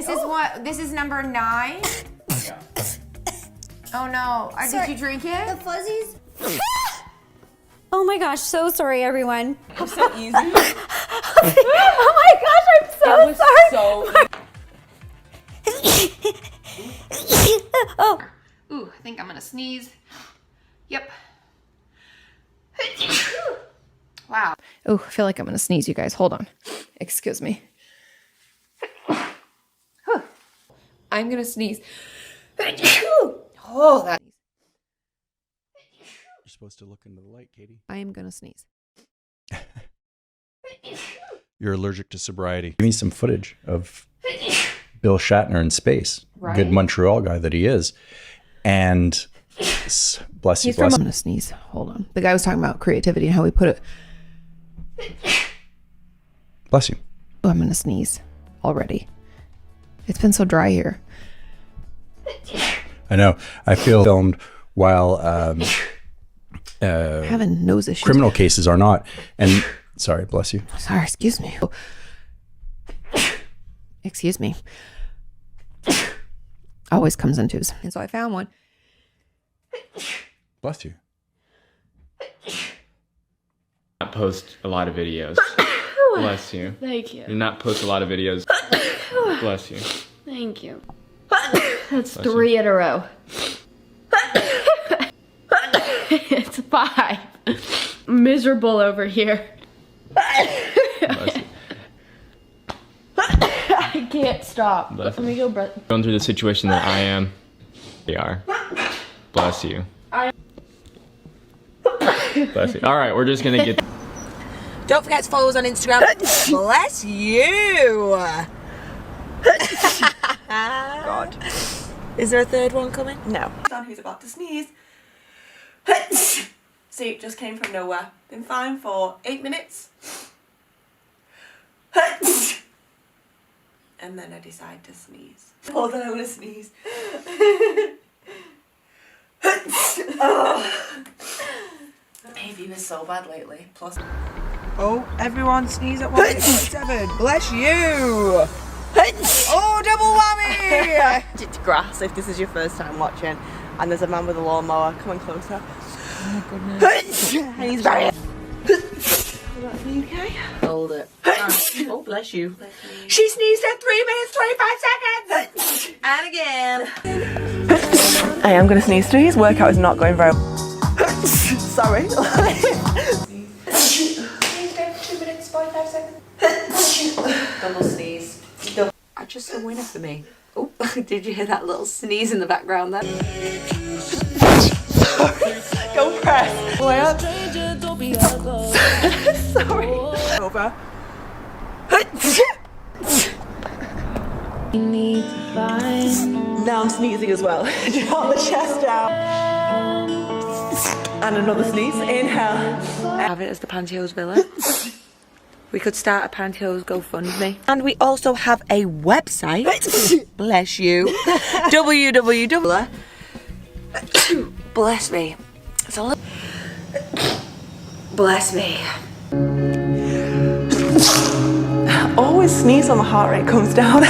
This is what? This is number 9? Yeah. Oh no. Did you drink it? The fuzzies? Oh my gosh, so sorry everyone. It's so easy. Oh my gosh, I'm so sorry. Oh. Ooh, I think I'm gonna sneeze. Yep. Wow. Ooh, I feel like I'm gonna sneeze, you guys. Hold on. Excuse me. I'm gonna sneeze. Oh, that. You're supposed to look into the light, Katie. I am gonna sneeze. You're allergic to sobriety. Give me some footage of Bill Shatner in space. Right. Good Montreal guy that he is. And bless you, I'm gonna sneeze. Hold on. The guy was talking about creativity and how we put it. Bless you. Oh, I'm gonna sneeze already. It's been so dry here. I know. I feel filmed while Having nose issues. criminal cases are not. And sorry, bless you. Sorry, excuse me. Excuse me. Always comes in twos. And so I found one. Bless you. Not post a lot of videos. Bless you. Thank you. Do not post a lot of videos. Bless you. Thank you. That's 3 in a row. It's 5. Miserable over here. Bless you. I can't stop. Bless Let me go breath. Going through the situation that I am. They are. Bless you. Bless you. All right, we're just gonna get. Don't forget to follow us on Instagram. Bless you. God. Is there a third one coming? No. Who's about to sneeze. See, it just came from nowhere. Been fine for 8 minutes. And then I decide to sneeze. Hold on, I'm gonna sneeze. Hay fever's so bad lately. Plus. Oh, everyone sneeze at 1.7. Bless you. Oh, double whammy. It's grass if this is your first time watching. And there's a man with a lawnmower coming closer. Oh my goodness. And he's very... Okay. Hold it. Oh, bless you. She sneezed at 3 minutes, 25 seconds. And again. I am going to sneeze through. His workout is not going very well. Sorry. Sneeze there for 2 minutes, 45 seconds. Double sneeze. Just a winner for me. Oh, did you hear that little sneeze in the background there? Go press. Way up. Sorry. Over. Now I'm sneezing as well. Draw the chest out. And another sneeze. Inhale. Have it as the Pantyhose Villa. We could start a Pantyhose GoFundMe. And we also have a website. Bless you. www. Bless me. It's all. Bless me. Always sneeze when my heart rate comes down.